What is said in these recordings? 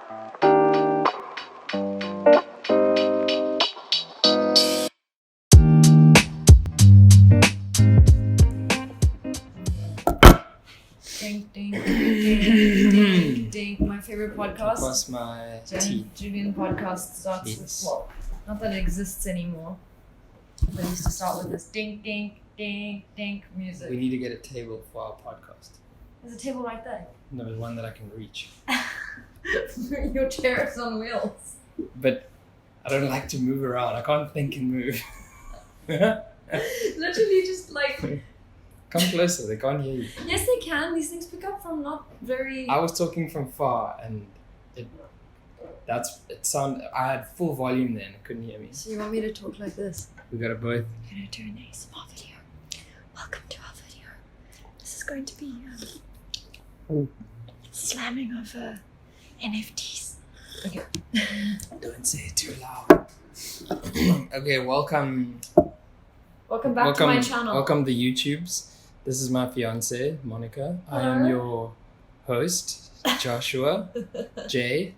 Ding, ding, ding, ding, ding. My favorite podcast. Across my teeth. Julian podcast starts with, well, not that it exists anymore, but it used to start with this ding, ding, ding, ding music. We need to get a table for our podcast. There's a table right there. No, there's one that I can reach. Your chair is on wheels. But I don't like to move around. I can't think and move. Literally just like... Come closer, they can't hear you. Yes, they can. These things pick up from not very... I was talking from far and I had full volume then, it couldn't hear me. So you want me to talk like this? We got it both. I'm going to do an ASMR video. Welcome to our video. This is going to be slamming of NFTs. Okay. Don't say it too loud. Okay, welcome. Welcome back to my channel. Welcome to YouTubes. This is my fiance, Monica. I am your host, Joshua, Jay.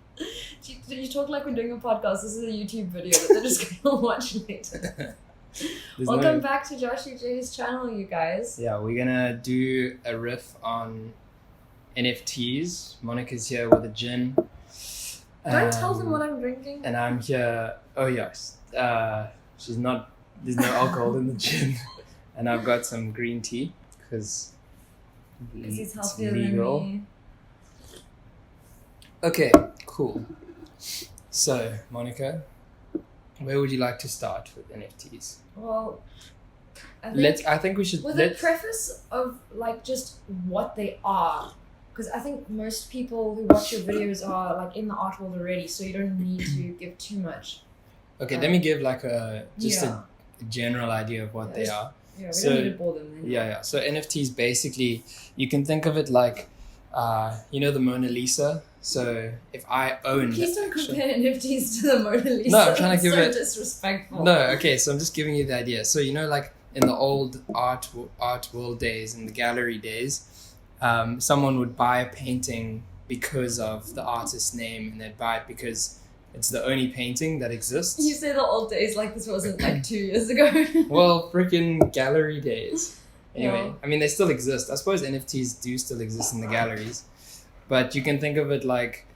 You talk like we're doing a podcast. This is a YouTube video that they're just going to watch later. Welcome back to Joshua Jay's channel, you guys. Yeah, we're going to do a riff on NFTs. Monica's here with a gin. Don't tell them what I'm drinking. And I'm here. Oh, yes. She's not. There's no alcohol in the gin. And I've got some green tea because it's healthier than me. Okay, cool. So, Monica, where would you like to start with NFTs? Well, I think we should... With a preface of like just what they are. Because I think most people who watch your videos are like in the art world already, so you don't need to give too much. Okay, let me give like a general idea of what they are. Yeah, we don't need to bore them then. Yeah. So NFTs basically, you can think of it like, the Mona Lisa. So if I own... Please don't compare NFTs to the Mona Lisa. No, I'm trying to give it... so disrespectful. No, okay, so I'm just giving you the idea. So, like in the old art world days, in the gallery days, someone would buy a painting because of the artist's name, and they'd buy it because it's the only painting that exists. You say the old days like this wasn't like 2 years ago. Well, freaking gallery days. Anyway, yeah. I mean, they still exist. I suppose NFTs do still exist in the galleries. But you can think of it like,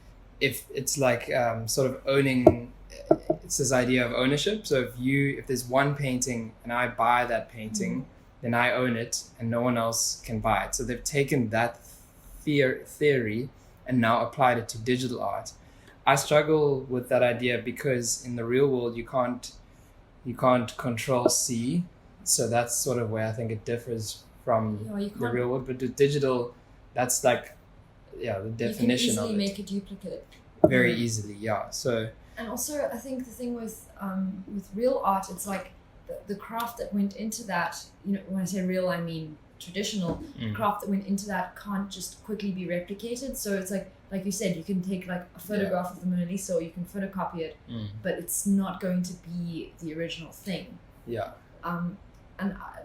if it's like sort of owning, it's this idea of ownership. So if there's one painting and I buy that painting, then I own it and no one else can buy it. So they've taken that theory and now applied it to digital art. I struggle with that idea because in the real world you can't control C, so that's sort of where I think it differs from the real world. But the digital, that's like the definition of it. You can easily make a duplicate. Very easily, yeah. So and also I think the thing with real art, it's like the craft that went into that. When I say real, I mean traditional craft that went into that can't just quickly be replicated. So it's like you said, you can take like a photograph of the Mona Lisa or you can photocopy it, but it's not going to be the original thing. Yeah. And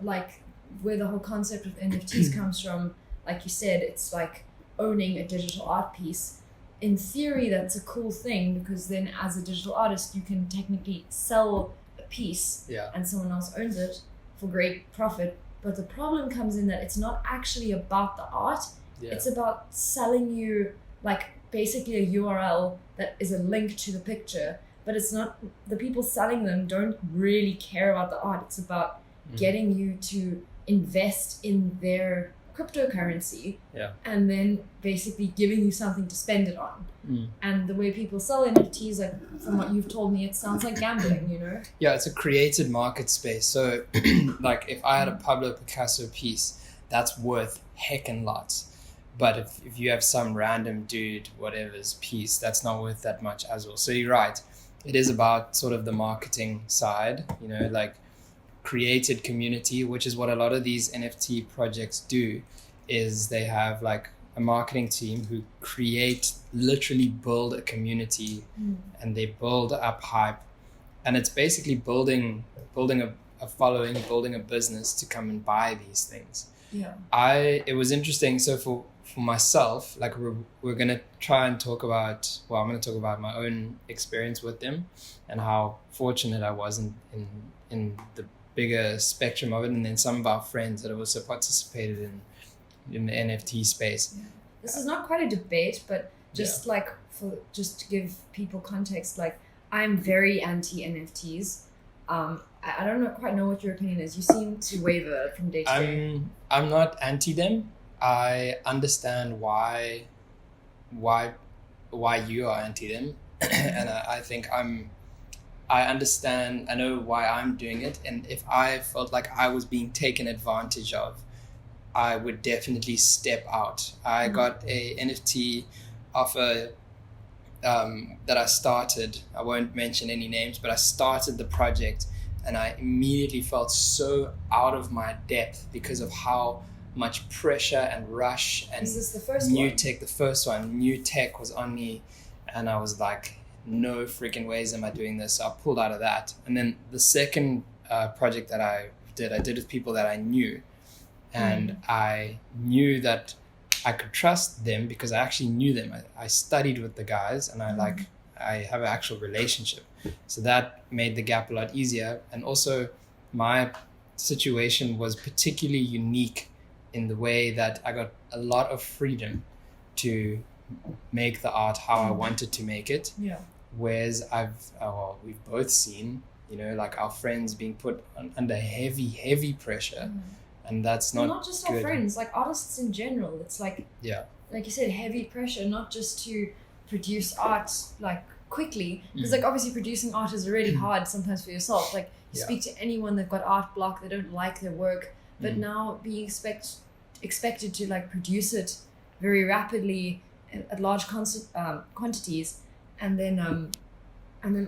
like where the whole concept of NFTs comes from, like you said, it's like owning a digital art piece. In theory, that's a cool thing because then as a digital artist, you can technically sell a piece and someone else owns it for great profit. But the problem comes in that it's not actually about the art. Yeah. It's about selling you like basically a URL that is a link to the picture. But it's not, the people selling them don't really care about the art. It's about getting you to invest in their cryptocurrency and then basically giving you something to spend it on. And the way people sell NFTs, like from what you've told me, it sounds like gambling, Yeah, it's a created market space. So like if I had a Pablo Picasso piece, that's worth heckin' lots. But if you have some random dude, whatever's piece, that's not worth that much as well. So you're right. It is about sort of the marketing side, like created community, which is what a lot of these NFT projects do, is they have like a marketing team who literally build a community and they build up hype. And it's basically building a following, building a business to come and buy these things. Yeah. It was interesting. So for myself, like we're gonna try and talk about. Well, I'm gonna talk about my own experience with them, and how fortunate I was in the bigger spectrum of it, and then some of our friends that have also participated in the NFT space. Yeah. This is not quite a debate, but just just to give people context, like I'm very anti NFTs. I don't quite know what your opinion is. You seem to waver from day to day. I'm not anti them. I understand why you are anti them, and I think I understand. I know why I'm doing it, and if I felt like I was being taken advantage of, I would definitely step out. I got a NFT offer that I started. I won't mention any names, but I started the project, and I immediately felt so out of my depth because of how much pressure and rush and Is this the first new one? tech. The first one, new tech, was on me, and I was like, no freaking ways am I doing this. So I pulled out of that. And then the second project that I did with people that I knew, and I knew that I could trust them because I actually knew them. I studied with the guys, and I have an actual relationship. So that made the gap a lot easier. And also my situation was particularly unique in the way that I got a lot of freedom to make the art how I wanted to make it. Yeah. Whereas we've both seen, like our friends being put under heavy pressure. And that's not just good. Our friends, like artists in general. It's like you said, heavy pressure, not just to produce art like quickly, because like obviously producing art is really hard sometimes for yourself. Like you speak to anyone, they've got art block, they don't like their work, but now being expected to like produce it very rapidly at large quantities, and then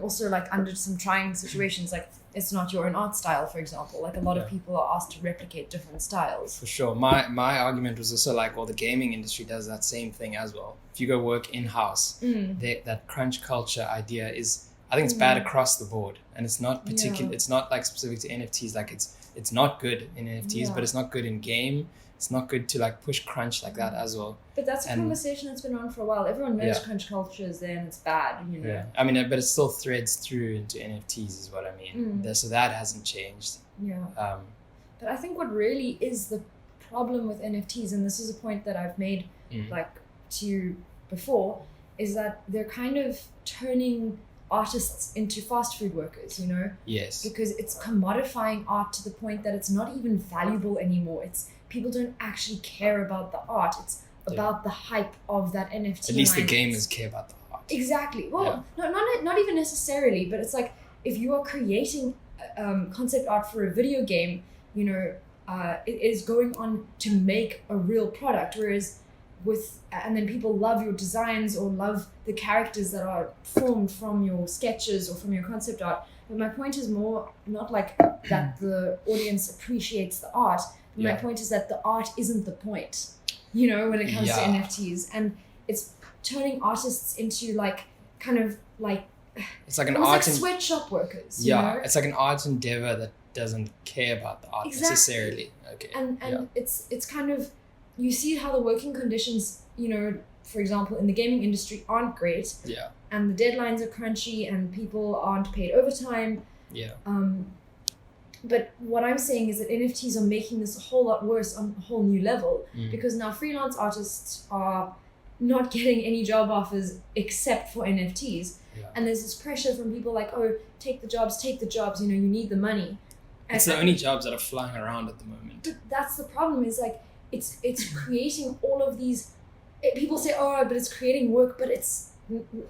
also like under some trying situations, like it's not your own art style, for example. Like a lot of people are asked to replicate different styles. For sure. My argument was also like, well, the gaming industry does that same thing as well. If you go work in-house, that crunch culture idea is, I think it's bad across the board. And it's not particular. It's not like specific to NFTs. Like it's not good in NFTs, but it's not good in game. It's not good to like push crunch like that as well. But that's a conversation that's been on for a while. Everyone knows crunch culture is there and it's bad, Yeah, I mean, but it still threads through into NFTs is what I mean. So that hasn't changed. Yeah. But I think what really is the problem with NFTs, and this is a point that I've made like to you before, is that they're kind of turning artists into fast food workers, Yes. Because it's commodifying art to the point that it's not even valuable anymore. People don't actually care about the art. It's about the hype of that NFT. At least the gamers care about the art. Exactly. Well, not even necessarily, but it's like if you are creating concept art for a video game, it is going on to make a real product. Whereas and then people love your designs or love the characters that are formed from your sketches or from your concept art. But my point is more not like that the audience appreciates the art. My point is that the art isn't the point, when it comes to NFTs. And it's turning artists into like, kind of like, it's like an art like sweatshop workers. It's like an art endeavor that doesn't care about the art necessarily. Okay. And it's kind of, you see how the working conditions, for example, in the gaming industry aren't great. Yeah. And the deadlines are crunchy and people aren't paid overtime. Yeah. But what I'm saying is that NFTs are making this a whole lot worse on a whole new level, because now freelance artists are not getting any job offers except for NFTs. Yeah. And there's this pressure from people like, oh, take the jobs, you need the money. It's the only jobs that are flying around at the moment. But that's the problem, is like, it's creating all of these, people say, oh, but it's creating work, but it's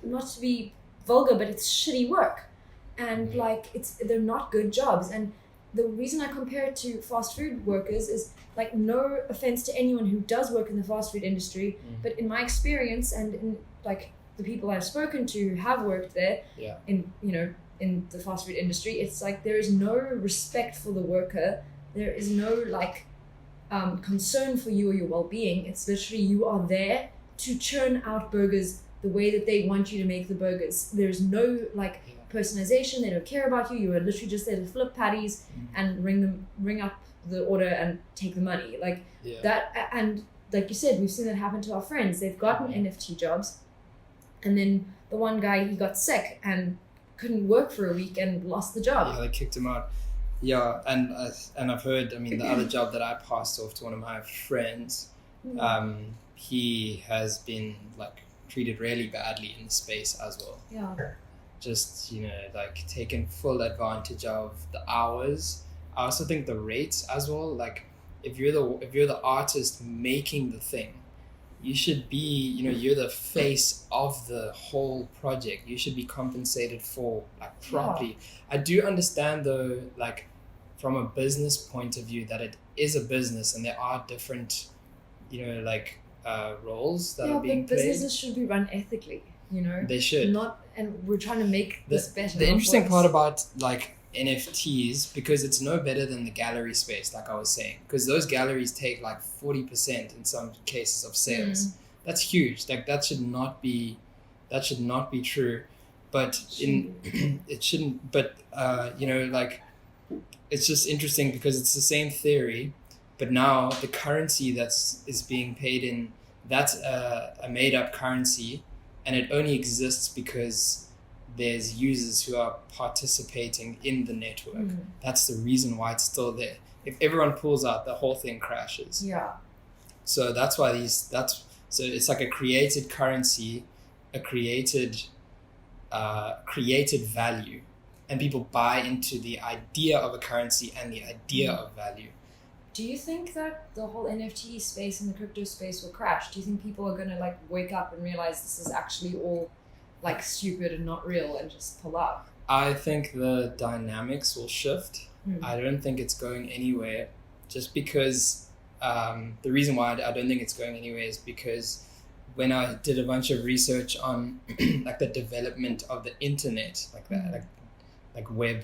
not to be vulgar, but it's shitty work. And like, they're not good jobs. And the reason I compare it to fast food workers is, like, no offense to anyone who does work in the fast food industry, but in my experience and in like the people I've spoken to who have worked there in the fast food industry, it's like there is no respect for the worker. There is no like concern for you or your well-being. It's literally, you are there to churn out burgers the way that they want you to make the burgers. There's no like personalization. They don't care about you. You are literally just there to flip patties and ring up the order and take the money. Like that. And like you said, we've seen that happen to our friends. They've gotten NFT jobs, and then the one guy, he got sick and couldn't work for a week and lost the job. Yeah, they kicked him out. Yeah, and I've heard, I mean, the other job that I passed off to one of my friends, he has been like treated really badly in the space as well. Yeah. Just, like taken full advantage of the hours. I also think the rates as well. Like if you're the artist making the thing, you should be, you're the face of the whole project. You should be compensated for like properly. Yeah. I do understand though, like from a business point of view, that it is a business and there are different, roles that are being played. Yeah, but businesses should be run ethically, They should. And we're trying to make this better. The interesting part about like NFTs, because it's no better than the gallery space, like I was saying, because those galleries take like 40% in some cases of sales. That's huge. Like that should not be true, but it shouldn't. But like it's just interesting because it's the same theory, but now the currency is being paid in, that's a made up currency, and it only exists because there's users who are participating in the network. That's the reason why it's still there. If everyone pulls out, the whole thing crashes. Yeah. So that's why so it's like a created currency, a created value, and people buy into the idea of a currency and the idea of value. Do you think that the whole NFT space and the crypto space will crash? Do you think people are going to like wake up and realize this is actually all like stupid and not real and just pull out? I think the dynamics will shift. I don't think it's going anywhere, just because the reason why I don't think it's going anywhere is because when I did a bunch of research on like the development of the internet, like that, like web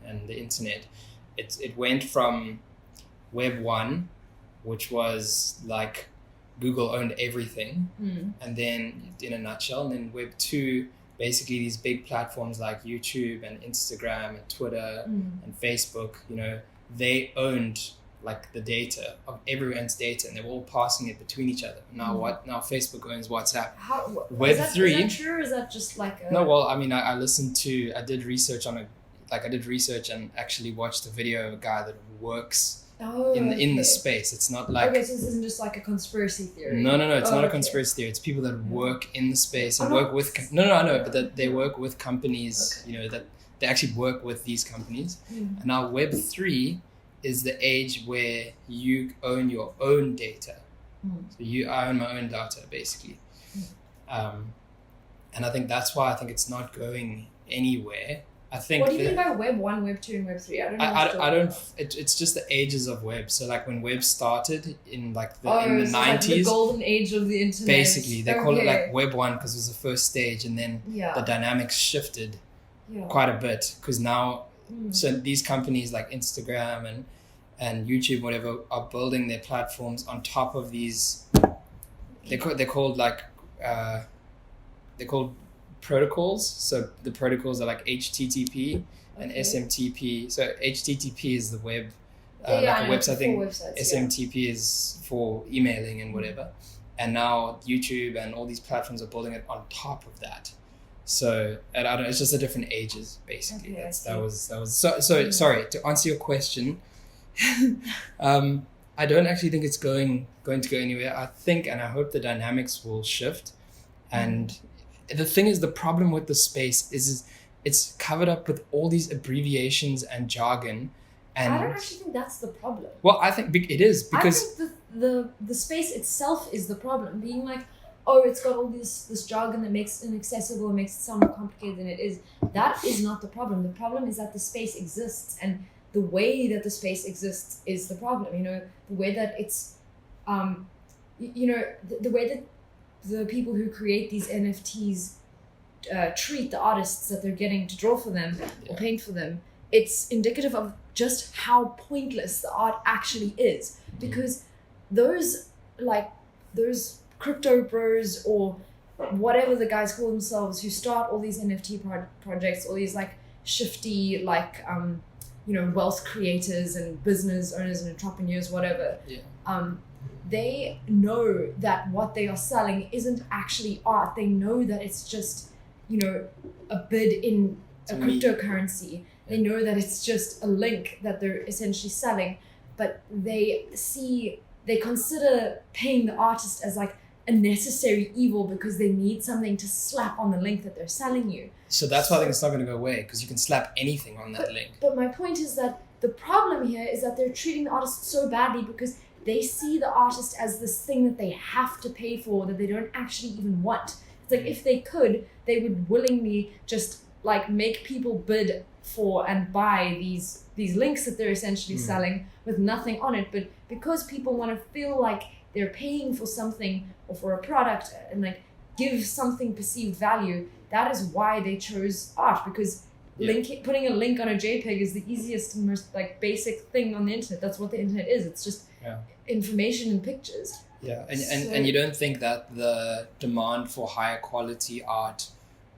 and the internet, it went from Web 1, which was like Google owned everything, and then in a nutshell, and then Web 2, basically these big platforms like YouTube and Instagram and Twitter and Facebook, they owned like the data of everyone's data, and they were all passing it between each other. Now now Facebook owns WhatsApp. Web 3. Is that true, or is that just like a... No, well, I mean, I did research and actually watched a video of a guy that works in the space. It's not like... Okay, so this isn't just like a conspiracy theory. No, it's not a conspiracy theory. It's people that work in the space and work with... I know, but that they work with companies, that they actually work with these companies. And now Web 3 is the age where you own your own data. So I own my own data, basically. And I think that's why I think it's not going anywhere. I think. What do you mean by Web 1, Web 2, and Web 3? I don't. It's just the ages of web. So like when web started in like in the 90s, like the golden age of the internet. Basically, they call it like Web 1 because it was the first stage, and then the dynamics shifted quite a bit because now, so these companies like Instagram and YouTube, whatever, are building their platforms on top of these. They're called protocols. So the protocols are like HTTP and SMTP. So HTTP is the web, like a website thing. SMTP is for emailing and whatever. And now YouTube and all these platforms are building it on top of that. So I don't know, it's just the different ages basically. Okay, that was so sorry to answer your question. I don't actually think it's going to go anywhere. I think and I hope the dynamics will shift. And the thing is, the problem with the space is it's covered up with all these abbreviations and jargon. And I don't actually think that's the problem. Well, I think it is because I think the space itself is the problem. Being like, oh, it's got all this jargon that makes it inaccessible and makes it sound more complicated than it is. That is not the problem. The problem is that the space exists, and the way that the space exists is the problem. The way that it's, the way that the people who create these NFTs treat the artists that they're getting to draw for them or paint for them, it's indicative of just how pointless the art actually is. Because those crypto bros or whatever the guys call themselves who start all these NFT projects, all these like shifty wealth creators and business owners and entrepreneurs, whatever. they know that what they are selling isn't actually art. They know that it's just, a bid in a cryptocurrency. They know that it's just a link that they're essentially selling, but they consider paying the artist as like a necessary evil because they need something to slap on the link that they're selling you. So that's why I think it's not going to go away, because you can slap anything on that link. But my point is that the problem here is that they're treating the artist so badly because they see the artist as this thing that they have to pay for that they don't actually even want. It's like if they could, they would willingly just like make people bid for and buy these links that they're essentially selling with nothing on it. But because people want to feel like they're paying for something or for a product and like give something perceived value, that is why they chose art, because putting a link on a JPEG is the easiest and most like basic thing on the internet. That's what the internet is. It's just information and pictures. Yeah, and you don't think that the demand for higher quality art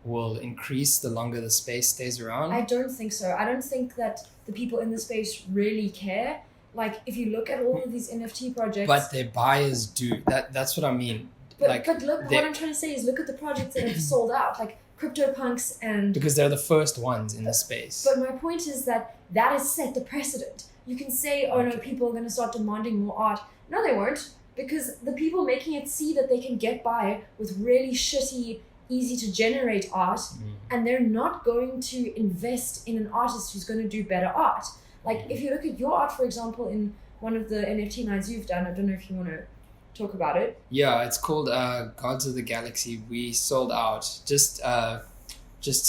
will increase the longer the space stays around? I don't think so. I don't think that the people in the space really care. Like if you look at all of these NFT projects, but their buyers do. That's what I mean. But look, what I'm trying to say is look at the projects that have sold out, like CryptoPunks and... Because they're the first ones in the space. But my point is that has set the precedent. You can say, no, people are going to start demanding more art. No, they won't. Because the people making it see that they can get by with really shitty, easy to generate art, and they're not going to invest in an artist who's going to do better art. Like if you look at your art, for example, in one of the NFT lines you've done, I don't know if you want to talk about it. Yeah, it's called Gods of the Galaxy. We sold out. Just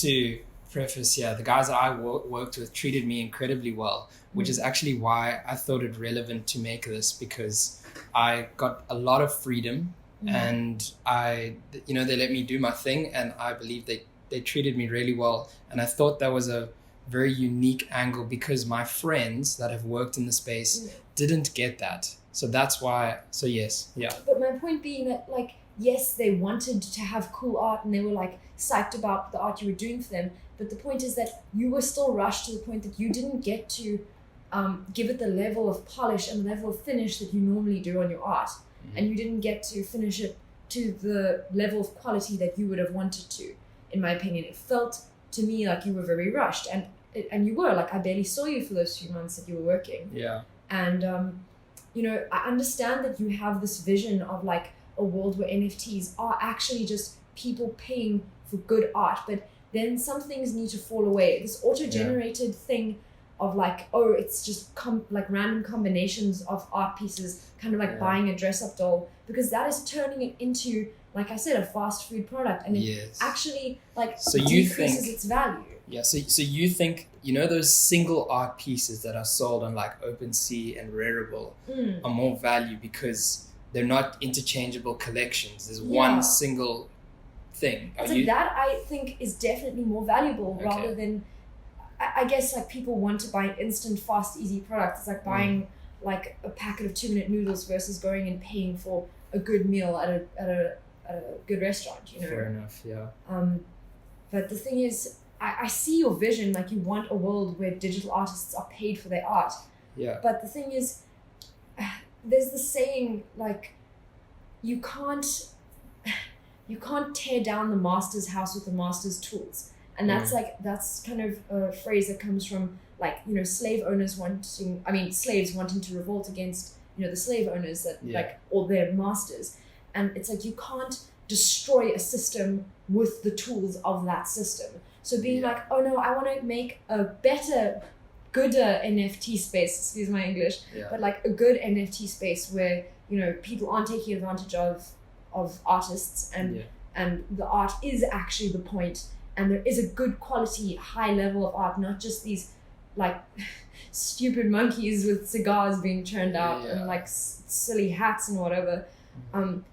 to preface here, the guys that I worked with treated me incredibly well, which is actually why I thought it relevant to make this, because I got a lot of freedom and they let me do my thing, and I believe they treated me really well. And I thought that was a very unique angle because my friends that have worked in the space didn't get that. So that's why, yes, yeah. But my point being that, like, yes, they wanted to have cool art and they were, like, psyched about the art you were doing for them. But the point is that you were still rushed to the point that you didn't get to give it the level of polish and the level of finish that you normally do on your art. And you didn't get to finish it to the level of quality that you would have wanted to, in my opinion. It felt to me like you were very rushed. And you were, like, I barely saw you for those few months that you were working. Yeah. And, I understand that you have this vision of, like, a world where NFTs are actually just people paying for good art. But then some things need to fall away. This auto-generated thing of, like, it's just random combinations of art pieces, kind of like buying a dress-up doll, because that is turning it into, like I said, a fast food product. And it actually, like, decreases its value. Yeah, so you think, those single art pieces that are sold on like OpenSea and Rarible are more value because they're not interchangeable collections. There's one single thing. That I think is definitely more valuable rather than, I guess, like, people want to buy an instant, fast, easy product. It's like buying like a packet of 2-minute noodles versus going and paying for a good meal at a good restaurant, Fair enough, yeah. But the thing is, I see your vision, like you want a world where digital artists are paid for their art. Yeah. But the thing is, there's the saying, like, you can't tear down the master's house with the master's tools. And that's that's kind of a phrase that comes from, like, slaves wanting to revolt against, the slave owners that like, or their masters. And it's like, you can't destroy a system with the tools of that system. So being like, oh no, I want to make a better, gooder NFT space, excuse my English, but like a good NFT space where, people aren't taking advantage of artists and the art is actually the point, and there is a good quality, high level of art, not just these like stupid monkeys with cigars being churned out and like silly hats and whatever.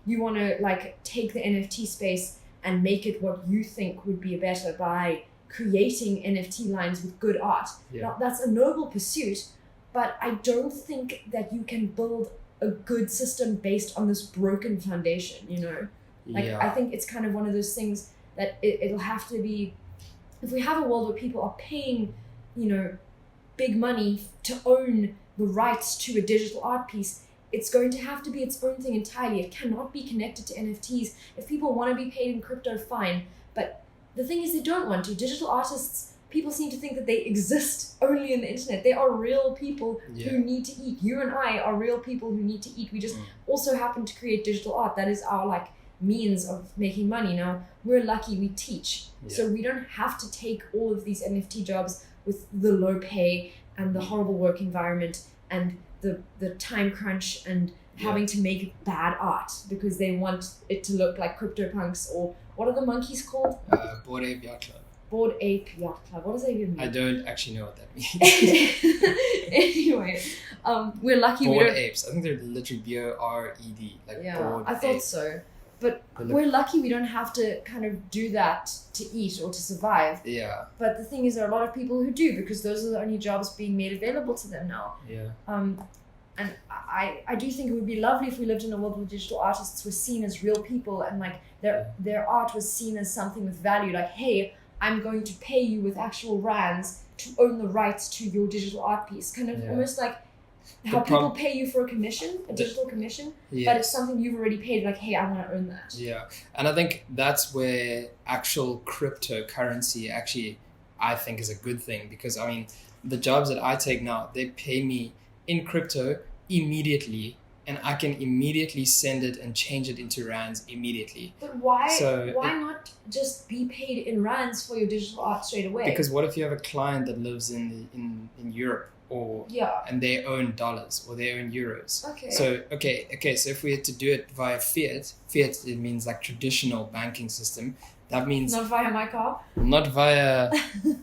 You want to like take the NFT space and make it what you think would be better by creating NFT lines with good art. Now, that's a noble pursuit, but I don't think that you can build a good system based on this broken foundation, I think it's kind of one of those things that it'll have to be, if we have a world where people are paying, big money to own the rights to a digital art piece, it's going to have to be its own thing entirely. It cannot be connected to NFTs. If people want to be paid in crypto, fine. But the thing is, they don't want to. Digital artists, people seem to think that they exist only on the internet. They are real people who need to eat. You and I are real people who need to eat. We just also happen to create digital art. That is our like means of making money. Now, we're lucky we teach. So we don't have to take all of these NFT jobs with the low pay and the horrible work environment and the time crunch and having to make bad art because they want it to look like CryptoPunks or what are the monkeys called? Bored Ape Yacht Club. Bored Ape Yacht Club. What does that even mean? I don't actually know what that means. Anyway, we're lucky Bored we don't... apes. I think they're literally BORED. Like bored I thought ape. so. But we're lucky we don't have to kind of do that to eat or to survive. Yeah. But the thing is, there are a lot of people who do because those are the only jobs being made available to them now. Yeah. And I do think it would be lovely if we lived in a world where digital artists were seen as real people and like their art was seen as something with value. Like, hey, I'm going to pay you with actual rands to own the rights to your digital art piece. Kind of almost like how people pay you for a commission, a digital commission, but it's something you've already paid, like, hey, I want to own that. Yeah, and I think that's where actual cryptocurrency actually, I think, is a good thing because, I mean, the jobs that I take now, they pay me in crypto immediately and I can immediately send it and change it into rands immediately. But why not just be paid in rands for your digital art straight away? Because what if you have a client that lives in Europe and they own dollars or they own euros? Okay. So so if we had to do it via fiat, it means like traditional banking system. That means not via my car. Not via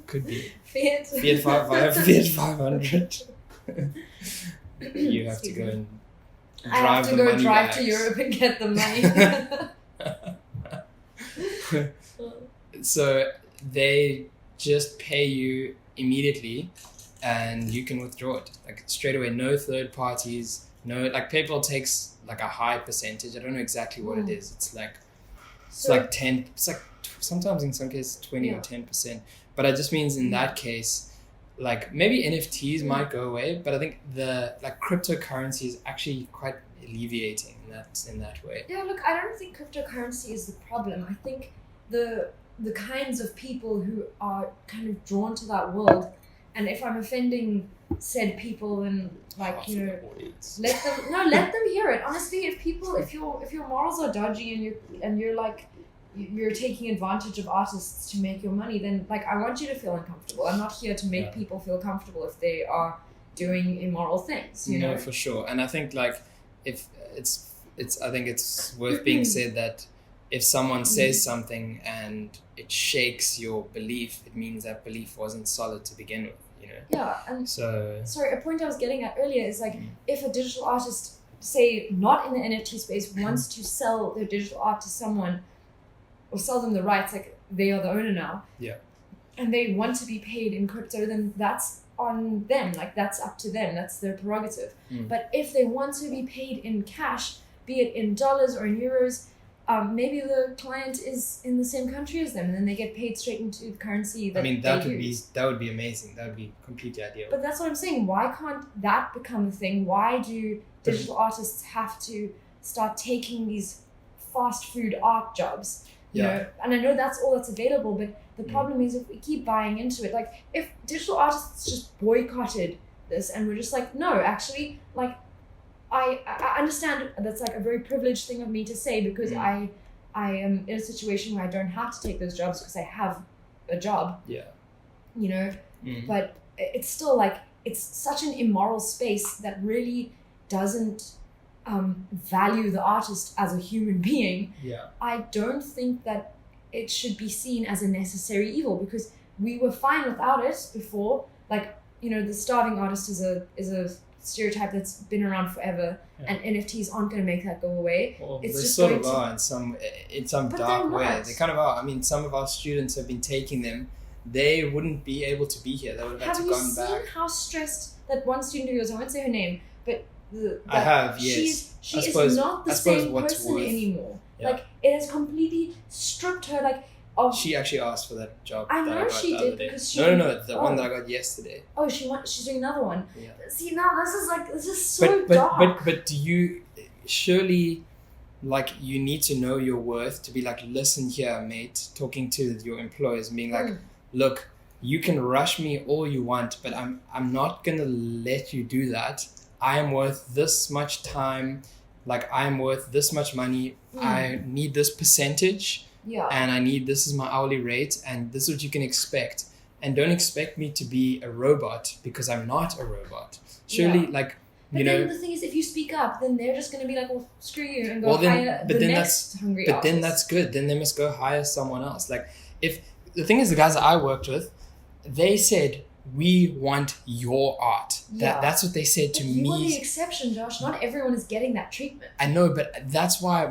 could be Fiat. Via Fiat 500. You have to go and I have to go drive to Europe and get the money. So they just pay you immediately and you can withdraw it like straight away. No third parties. No, like PayPal takes like a high percentage. I don't know exactly what it is. It's like like 10. It's like sometimes in some cases 20 or 10%. But it just means in that case, like maybe NFTs might go away, but I think the like cryptocurrency is actually quite alleviating in that way. Yeah, look, I don't think cryptocurrency is the problem. I think the kinds of people who are kind of drawn to that world, and if I'm offending said people, then like let them hear it. Honestly, if your morals are dodgy and you're like you're taking advantage of artists to make your money, then like I want you to feel uncomfortable. I'm not here to make people feel comfortable if they are doing immoral things. You know, for sure. And I think like if I think it's worth being said that if someone says something and it shakes your belief, it means that belief wasn't solid to begin with. You know. Yeah, and so sorry, a point I was getting at earlier is like if a digital artist, say not in the NFT space, wants to sell their digital art to someone or sell them the rights, like they are the owner now. Yeah. And they want to be paid in crypto, then that's on them. Like that's up to them. That's their prerogative. But if they want to be paid in cash, be it in dollars or in euros, maybe the client is in the same country as them, and then they get paid straight into the currency that that would be amazing. That would be completely ideal. But that's what I'm saying. Why can't that become a thing? Why do digital artists have to start taking these fast food art jobs? You know, and I know that's all that's available, but the problem is if we keep buying into it, like if digital artists just boycotted this and we're just like, no, actually, like I understand that's like a very privileged thing of me to say because I am in a situation where I don't have to take those jobs because I have a job. Yeah. You know, but it's still like it's such an immoral space that really doesn't value the artist as a human being. Yeah. I don't think that it should be seen as a necessary evil because we were fine without it before. Like, you know, the starving artist is a stereotype that's been around forever, and NFTs aren't going to make that go away. Well, it's they just sort of are in some dark way. They kind of are. I mean, some of our students have been taking them. They wouldn't be able to be here. They would have had to go back. Have you seen how stressed that one student of yours, I won't say her name, but I have, yes. She is not the same person anymore. Yeah. Like, it has completely stripped her, like, She actually asked for that job. I know that I got she the did other day. because she. No, the one that I got yesterday. Oh, she's doing another one. Yeah. See, now this is so dark. But do you surely, like, you need to know your worth to be like, listen here, mate, talking to your employers and being like, look, you can rush me all you want, but I'm not gonna let you do that. I am worth this much time, like I am worth this much money. I need this percentage. Yeah. And I need, this is my hourly rate, and this is what you can expect. And don't expect me to be a robot because I'm not a robot. Surely, like, but you then know. the thing is, if you speak up, then they're just going to be like, well, screw you, and go Well, then, hire but the then next hungry But artist. then that's good. Then they must go hire someone else. Like, if the thing is, the guys that I worked with, they said, we want your art. That's what they said to me. You are the exception, Josh. Not everyone is getting that treatment. I know, but that's why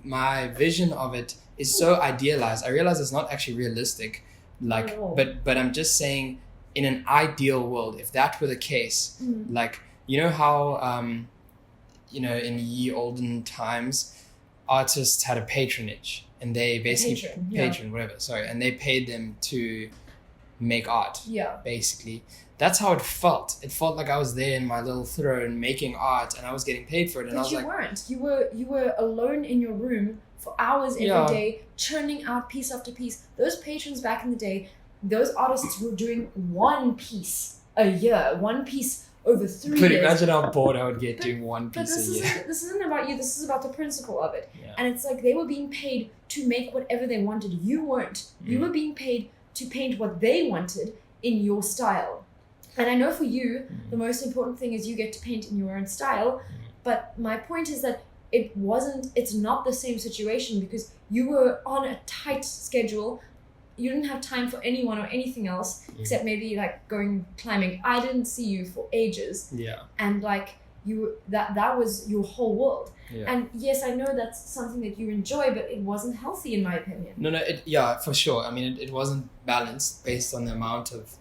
my vision of it is so idealized. I realize it's not actually realistic. Like, but I'm just saying, in an ideal world, if that were the case, like, you know how, you know, in ye olden times, artists had a patronage, and they basically and they paid them to make art. Yeah, basically. That's how it felt. It felt like I was there in my little throne making art, and I was getting paid for it. And but I was you weren't. You were alone in your room for hours every day, churning out piece after piece. Those patrons back in the day, those artists were doing one piece a year, one piece over 3 years. But imagine how bored I would get doing one piece a year. But this isn't about you. This is about the principle of it. Yeah. And it's like they were being paid to make whatever they wanted. You weren't. You were being paid to paint what they wanted in your style. And I know for you, the most important thing is you get to paint in your own style. But my point is that it's not the same situation because you were on a tight schedule. You didn't have time for anyone or anything else except maybe like going climbing. I didn't see you for ages. Yeah. And like that was your whole world. Yeah. And yes, I know that's something that you enjoy, but it wasn't healthy in my opinion. No, for sure. I mean, it wasn't balanced based on the amount of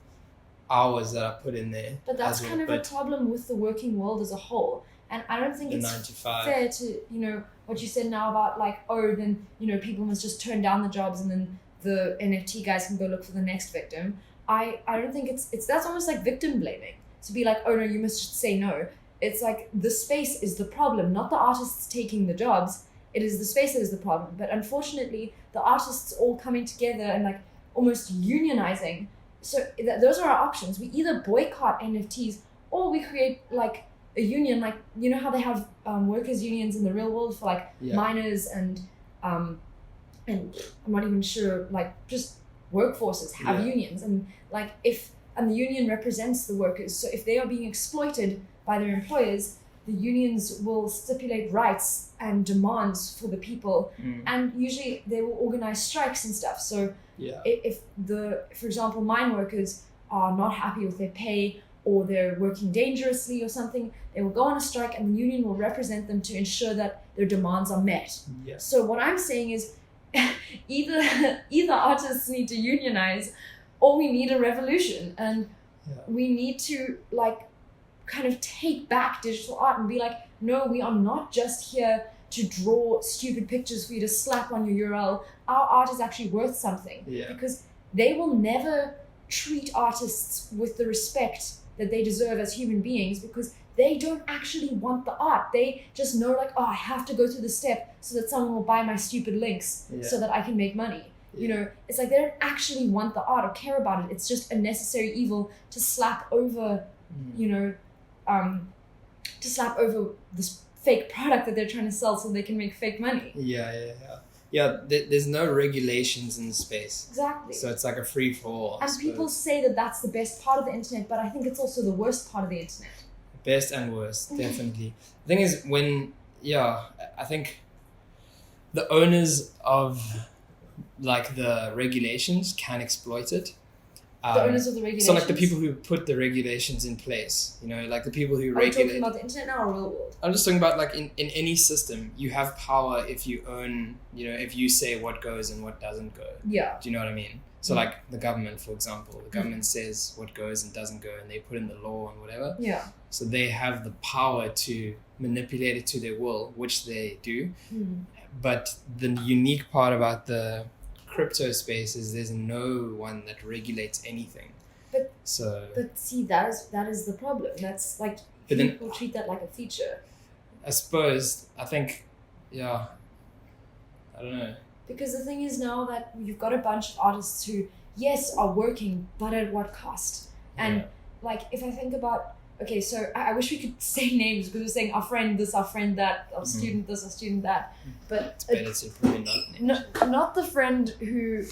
hours that I put in there. But that's kind of a problem with the working world as a whole. And I don't think it's fair to, you know, what you said now about like, oh, then, you know, people must just turn down the jobs and then the NFT guys can go look for the next victim. I don't think it's that's almost like victim blaming. To be like, oh no, you must just say no. It's like the space is the problem, not the artists taking the jobs. It is the space that is the problem. But unfortunately, the artists all coming together and like almost unionizing. So those are our options. We either boycott NFTs or we create like a union, like, you know how they have workers unions in the real world for like miners and I'm not even sure, like just workforces have unions, and like and the union represents the workers. So if they are being exploited by their employers, the unions will stipulate rights and demands for the people, and usually they will organize strikes and stuff. So if for example, mine workers are not happy with their pay or they're working dangerously or something, they will go on a strike and the union will represent them to ensure that their demands are met. Yeah. So what I'm saying is either artists need to unionize or we need a revolution, and we need to like kind of take back digital art and be like, no, we are not just here to draw stupid pictures for you to slap on your URL. Our art is actually worth something, because they will never treat artists with the respect that they deserve as human beings, because they don't actually want the art. They just know like, oh, I have to go through the step so that someone will buy my stupid links so that I can make money. You know, it's like they don't actually want the art or care about it. It's just a necessary evil to slap over, you know, to slap over this fake product that they're trying to sell so they can make fake money. Yeah, there's no regulations in the space. Exactly. So it's like a free-for-all. And people say that that's the best part of the internet, but I think it's also the worst part of the internet. Best and worst, definitely. The thing is, I think the owners of like the regulations can exploit it. The owners of the regulations? So like the people who put the regulations in place, you know, like the people who regulate. Are you talking about the internet now or real world? I'm just talking about like in any system, you have power if you own, you know, if you say what goes and what doesn't go. Yeah. Do you know what I mean? So like the government, for example, the government says what goes and doesn't go, and they put in the law and whatever. Yeah. So they have the power to manipulate it to their will, which they do. But the unique part about the crypto space is there's no one that regulates anything. But see, that is the problem. That's like people treat that like a feature. I suppose I think, I don't know. Because the thing is now that you've got a bunch of artists who, yes, are working, but at what cost? And like, if I think about, okay, so I wish we could say names because we're saying our friend this, our friend that, our student this, our student that. But it's better to probably not names. Not the friend who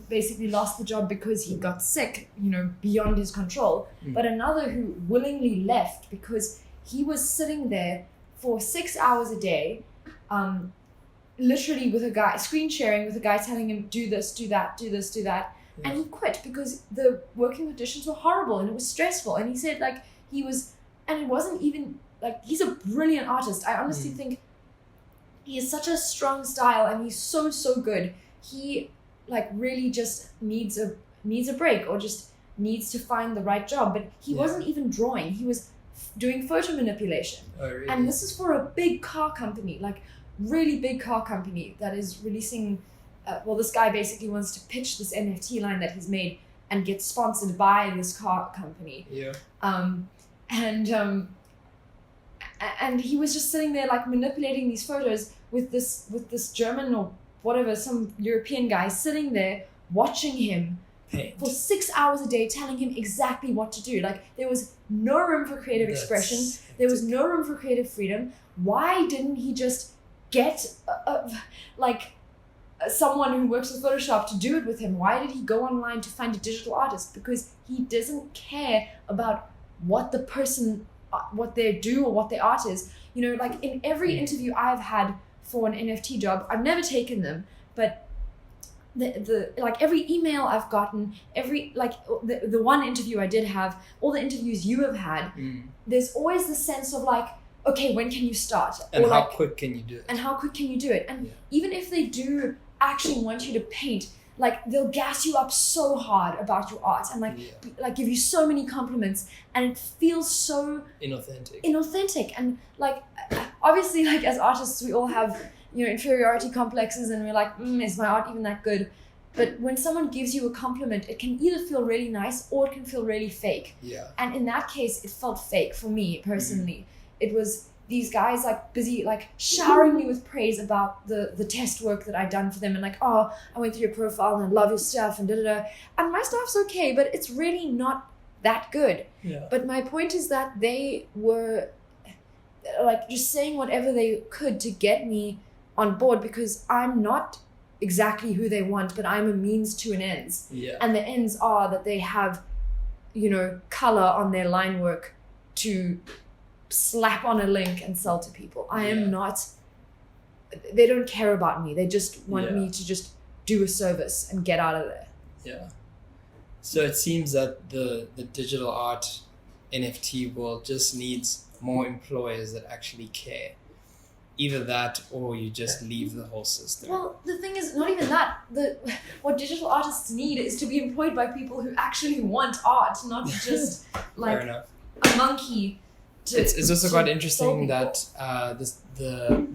basically lost the job because he got sick, beyond his control, but another who willingly left because he was sitting there for 6 hours a day, literally with a guy, screen sharing with a guy telling him, do this, do that, do this, do that. Yeah. And he quit because the working conditions were horrible and it was stressful. And he said like it wasn't even like, he's a brilliant artist. I honestly think he has such a strong style and he's so, so good. He like really just needs a break or just needs to find the right job. But he wasn't even drawing. He was doing photo manipulation. Oh, really? And this is for a big car company, like really big car company that is releasing, this guy basically wants to pitch this NFT line that he's made and get sponsored by this car company. Yeah. And he was just sitting there like manipulating these photos with this German or whatever, some European guy sitting there watching him for 6 hours a day, telling him exactly what to do. Like there was no room for creative expression. There was no room for creative freedom. Why didn't he just get someone who works with Photoshop to do it with him? Why did he go online to find a digital artist? Because he doesn't care about what the person, what they do or what their art is. Like in every interview I've had for an NFT job, I've never taken them, but the like every email I've gotten, every like the one interview I did have, all the interviews you have had, there's always the sense of like, okay, when can you start? And how quick can you do it? And how quick can you do it? And even if they do actually want you to paint, like they'll gas you up so hard about your art and like give you so many compliments, and it feels so inauthentic. And like obviously, like as artists we all have inferiority complexes and we're like, is my art even that good? But when someone gives you a compliment, it can either feel really nice or it can feel really fake. And in that case it felt fake for me personally. It was these guys like busy like showering me with praise about the test work that I'd done for them, and like, oh, I went through your profile and I love your stuff and da-da-da. And my stuff's okay, but it's really not that good. But my point is that they were like just saying whatever they could to get me on board because I'm not exactly who they want, but I'm a means to an ends. And the ends are that they have color on their line work to slap on a link and sell to people. I am not, they don't care about me. They just want me to just do a service and get out of there. So it seems that the digital art NFT world just needs more employers that actually care. Either that or you just leave the whole system. Well, the thing is, not even that. What digital artists need is to be employed by people who actually want art, not just like a monkey. It's also quite interesting that the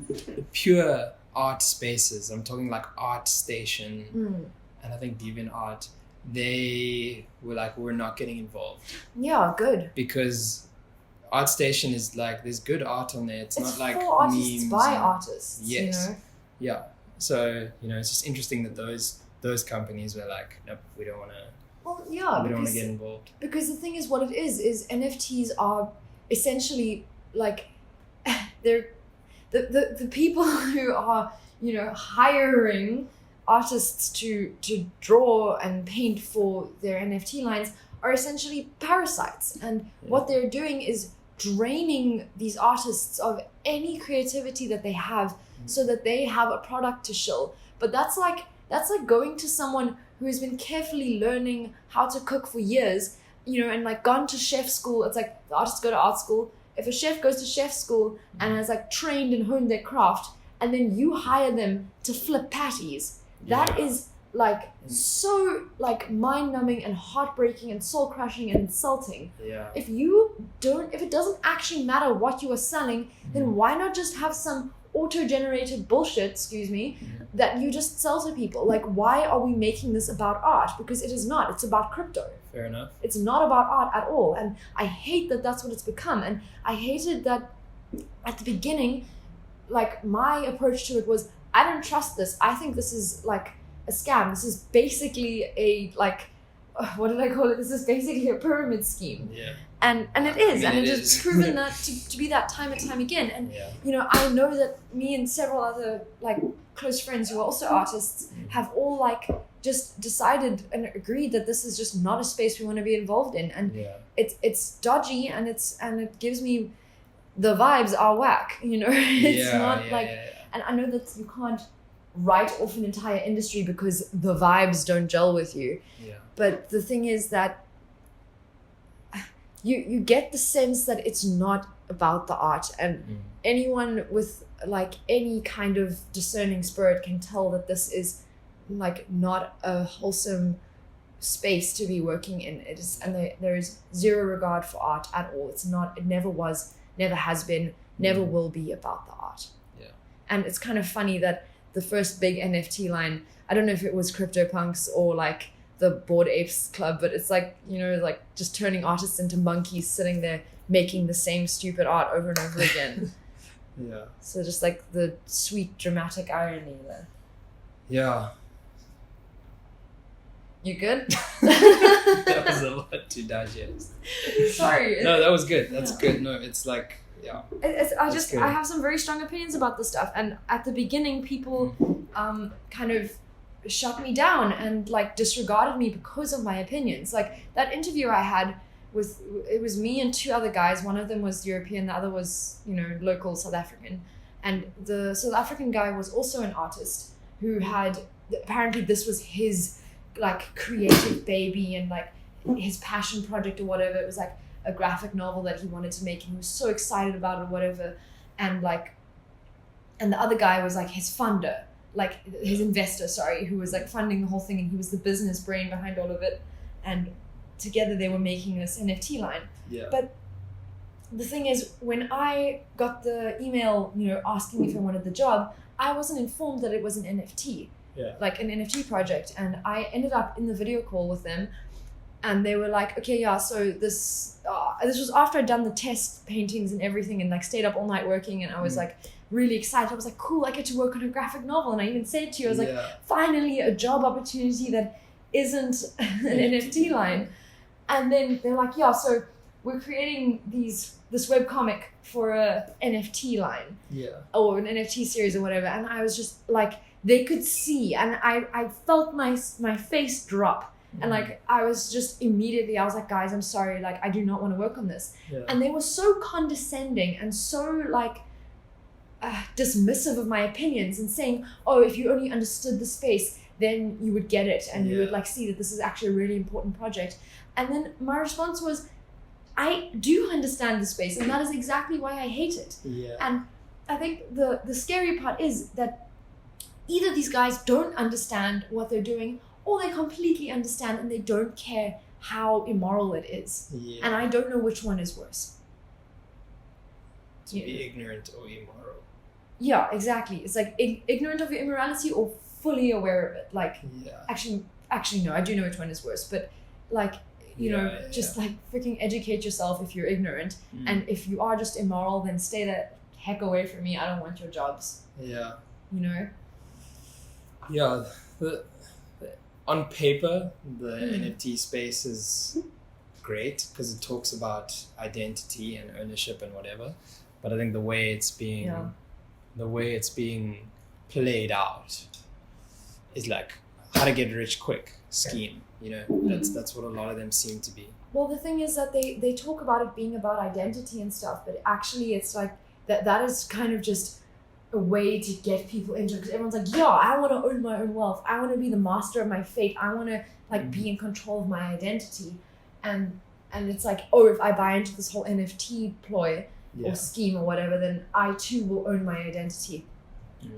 pure art spaces, I'm talking like ArtStation and I think DeviantArt, they were like, we're not getting involved. Yeah, good. Because ArtStation is like, there's good art on there. It's not like for artists memes by artists. Yes. Yeah. So, it's just interesting that those companies were like, nope, we don't want to. Well, yeah. We don't want to get involved. Because the thing is, what it is NFTs are essentially like they're the people who are hiring artists to draw and paint for their NFT lines are essentially parasites, and what they're doing is draining these artists of any creativity that they have so that they have a product to show. But that's like going to someone who has been carefully learning how to cook for years, and like gone to chef school. It's like the artists go to art school. If a chef goes to chef school and has like trained and honed their craft, and then you hire them to flip patties, that is like so like mind-numbing and heartbreaking and soul-crushing and insulting. If it doesn't actually matter what you are selling, then why not just have some auto-generated bullshit, excuse me, that you just sell to people. Like, why are we making this about art? Because it is not. It's about crypto. Fair enough. It's not about art at all. And I hate that that's what it's become. And I hated that at the beginning, like, my approach to it was, I don't trust this. I think this is like a scam. This is basically a, like, what did I call it? This is basically a pyramid scheme. Yeah. And it is. I mean, and it it has is. proven that to be that time and time again. And, you know, I know that me and several other, like, close friends who are also artists have all, like, just decided and agreed that this is just not a space we want to be involved in. And it's dodgy, and it gives me the vibes are whack, you know. It's not like, and I know that you can't write off an entire industry because the vibes don't gel with you. But the thing is that you get the sense that it's not about the art, and anyone with, like, any kind of discerning spirit can tell that this is, like, not a wholesome space to be working in. It is, and there is zero regard for art at all. It's not. It never was, never has been, never will be about the art. And it's kind of funny that the first big NFT line, I don't know if it was CryptoPunks or, like, the Bored Apes Club, but it's like, you know, like, just turning artists into monkeys sitting there making the same stupid art over and over again. So just, like, the sweet dramatic irony there. You good? That was a lot to digest. Sorry. No, that was good. That's good. No, it's like, I have some very strong opinions about this stuff, and at the beginning people kind of shut me down and, like, disregarded me because of my opinions. Like, that interview I had with, it was me and two other guys. One of them was European, the other was, you know, local South African. And the South African guy was also an artist who had, apparently this was his, like, creative baby and, like, his passion project or whatever. It was like a graphic novel that he wanted to make, and he was so excited about it or whatever. And, like, and the other guy was, like, his funder, like, his investor, sorry, who was, like, funding the whole thing, and he was the business brain behind all of it. And together they were making this NFT line. But the thing is, when I got the email, you know, asking if I wanted the job, I wasn't informed that it was an NFT, like an NFT project. And I ended up in the video call with them, and they were like, okay, so this was after I'd done the test paintings and everything, and, like, stayed up all night working, and I was like really excited. I was like, cool, I get to work on a graphic novel. And I even said to you, I was like, finally a job opportunity that isn't an NFT line. And then they're like, so we're creating this webcomic for a NFT line, or an NFT series or whatever. And I was just like, they could see, and I felt my face drop. And, like, I was just immediately, I was like, guys, I'm sorry, like, I do not want to work on this. And they were so condescending and so, like, dismissive of my opinions, and saying, oh, if you only understood the space, then you would get it, and you would, like, see that this is actually a really important project. And then my response was, I do understand the space, and that is exactly why I hate it. And I think the scary part is that either these guys don't understand what they're doing, or they completely understand and they don't care how immoral it is. And I don't know which one is worse. To be ignorant or immoral. Yeah, exactly. It's like ignorant of your immorality or fully aware of it. Like, actually, no, I do know which one is worse. But, like, you know, just like freaking educate yourself if you're ignorant. And if you are just immoral, then stay the heck away from me. I don't want your jobs. You know? On paper, the NFT space is great because it talks about identity and ownership and whatever. But I think the way it's being played out is like how to get rich quick scheme. You know, that's what a lot of them seem to be. Well, the thing is that they talk about it being about identity and stuff, but actually it's like that is kind of just a way to get people into it, because everyone's like, I want to own my own wealth. I want to be the master of my fate. I want to, like, be in control of my identity. And it's like, oh, if I buy into this whole NFT ploy or scheme or whatever, then I too will own my identity.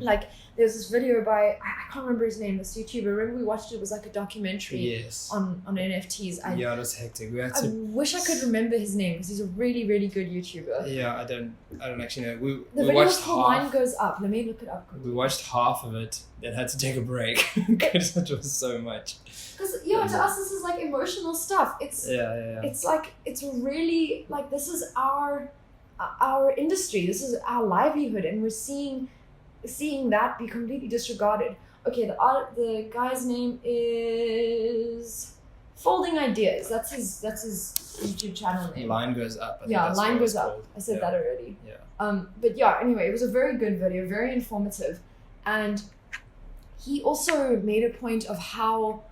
Like there's this video by I can't remember his name, this YouTuber. Remember we watched it? It was like a documentary on NFTs. Yeah, it was hectic. I wish I could remember his name because he's a really, really good YouTuber. Yeah, I don't actually know. The we video watched called Line Goes Up. Let me look it up quickly. We watched half of it, then had to take a break because it was so much. Because to us this is like emotional stuff. It's It's like it's really like this is our industry. This is our livelihood, and we're seeing that be completely disregarded. Okay, the guy's name is Folding Ideas. That's his YouTube channel name. Line Goes Up. Line Goes Up. I said that already. Yeah. But yeah, anyway, it was a very good video, very informative, and he also made a point of how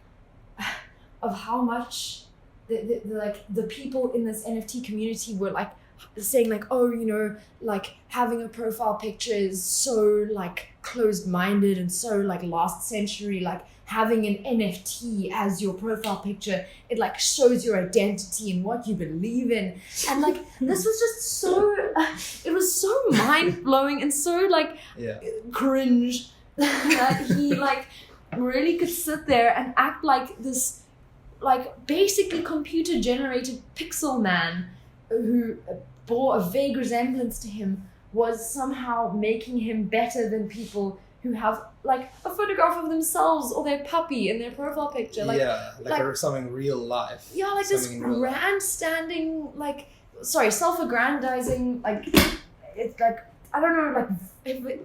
much the people in this NFT community were like saying like, oh, you know, like having a profile picture is so like closed-minded and so like last century, like having an NFT as your profile picture, it like shows your identity and what you believe in. And like this was just so it was so mind-blowing and so like cringe that he like really could sit there and act like this like basically computer generated pixel man who bore a vague resemblance to him was somehow making him better than people who have like a photograph of themselves or their puppy in their profile picture. Like, something real life. Yeah, like this grandstanding, like, self-aggrandizing, like, it's like, I don't know, like,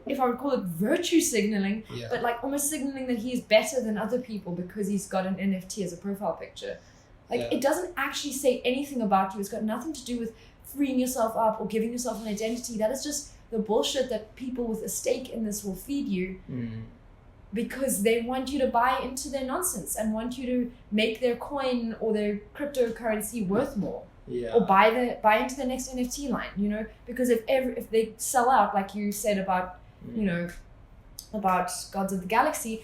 if I would call it virtue signaling, but like almost signaling that he's better than other people because he's got an NFT as a profile picture. Like, it doesn't actually say anything about you. It's got nothing to do with freeing yourself up or giving yourself an identity. That is just the bullshit that people with a stake in this will feed you because they want you to buy into their nonsense and want you to make their coin or their cryptocurrency worth more. Or buy into the next NFT line, you know, because if they sell out, like you said about, you know, about Gods of the Galaxy,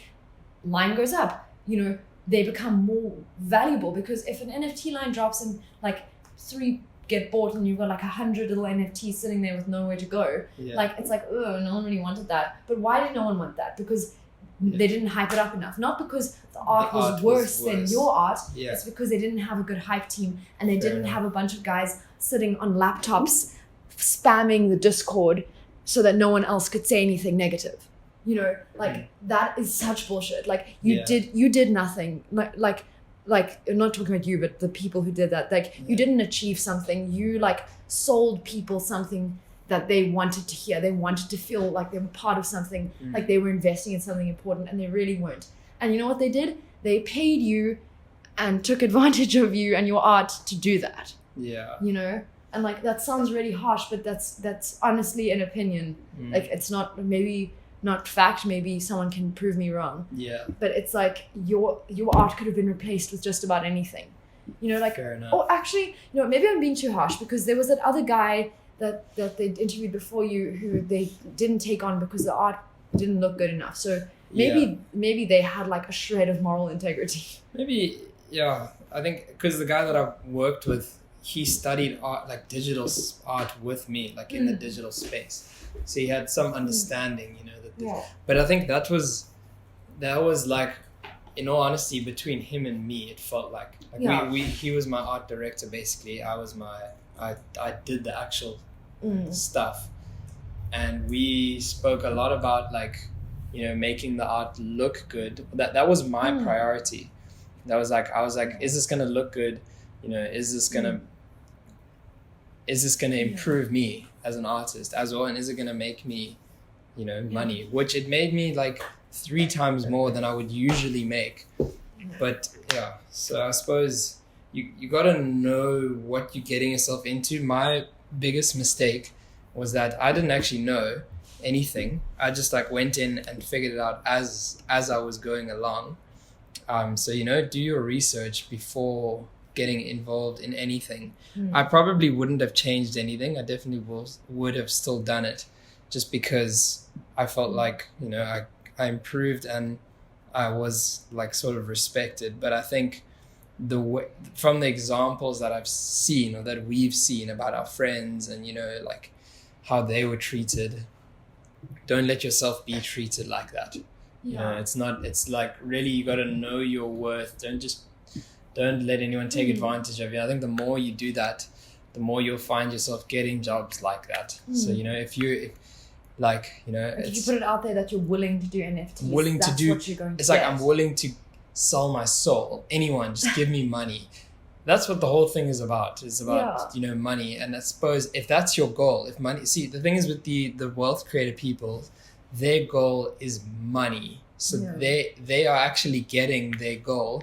line goes up, you know, they become more valuable because if an NFT line drops and like 3 get bought and you've got like 100 little NFTs sitting there with nowhere to go, like it's like, oh, no one really wanted that. But why did no one want that? Because they didn't hype it up enough. Not because the art was worse than your art. It's because they didn't have a good hype team and they didn't have a bunch of guys sitting on laptops spamming the Discord so that no one else could say anything negative. You know, like that is such bullshit. Like you did nothing. Like I'm not talking about you, but the people who did that. Like you didn't achieve something. You like sold people something that they wanted to hear. They wanted to feel like they were part of something, like they were investing in something important, and they really weren't. And you know what they did? They paid you and took advantage of you and your art to do that. Yeah. You know? And like that sounds really harsh, but that's honestly an opinion. Like it's not fact, maybe someone can prove me wrong. Yeah. But it's like your art could have been replaced with just about anything. You know, like fair enough. Or actually, you know, maybe I'm being too harsh because there was that other guy that they interviewed before you who they didn't take on because the art didn't look good enough. So maybe they had like a shred of moral integrity. Maybe, I think because the guy that I worked with, he studied art, like digital art with me, like in the digital space. So he had some understanding, you know. But I think that was like, in all honesty, between him and me, it felt like he was my art director basically. I did the actual stuff, and we spoke a lot about like, you know, making the art look good. That was my priority. That was like, I was like, is this gonna look good? You know, is this gonna improve me as an artist as well, and is it gonna make me, you know, money? Which it made me like 3 times more than I would usually make. But so I suppose you gotta know what you're getting yourself into. My biggest mistake was that I didn't actually know anything. I just like went in and figured it out as I was going along. So, you know, do your research before getting involved in anything. I probably wouldn't have changed anything. I definitely would have still done it just because I felt like, you know, I improved and I was like sort of respected. But I think from the examples that I've seen or that we've seen about our friends and, you know, like how they were treated, don't let yourself be treated like that. You know, it's like really you got to know your worth. Don't let anyone take advantage of you. I think the more you do that, the more you'll find yourself getting jobs like that. So, you know, if you put it out there that you're willing to do NFTs, what you're going to get. Like, I'm willing to sell my soul. Anyone, just give me money. That's what the whole thing is about. It's about, you know, money. And I suppose if that's your goal, if money, see, the thing is with the wealth creator people, their goal is money. So they are actually getting their goal.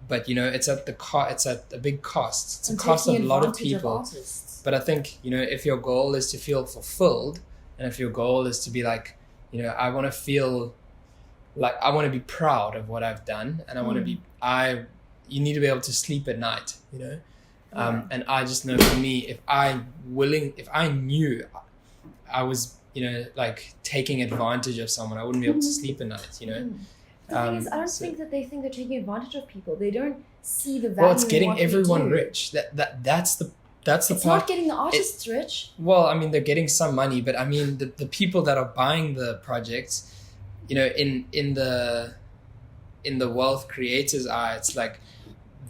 But, you know, it's at a big cost. It's a cost of a lot of people. But I think, you know, if your goal is to feel fulfilled, and if your goal is to be like, you know, I want to feel like I want to be proud of what I've done, and I want to be, you need to be able to sleep at night, you know? And I just know for me, if I knew I was, you know, like taking advantage of someone, I wouldn't be able to sleep at night, you know? The thing is, I don't think that they think they're taking advantage of people. They don't see the value. Well, it's getting everyone rich. That's the it's part. not getting the artists rich. Well, I mean, they're getting some money, but I mean, the people that are buying the projects, you know, in the wealth creators' eye, it's like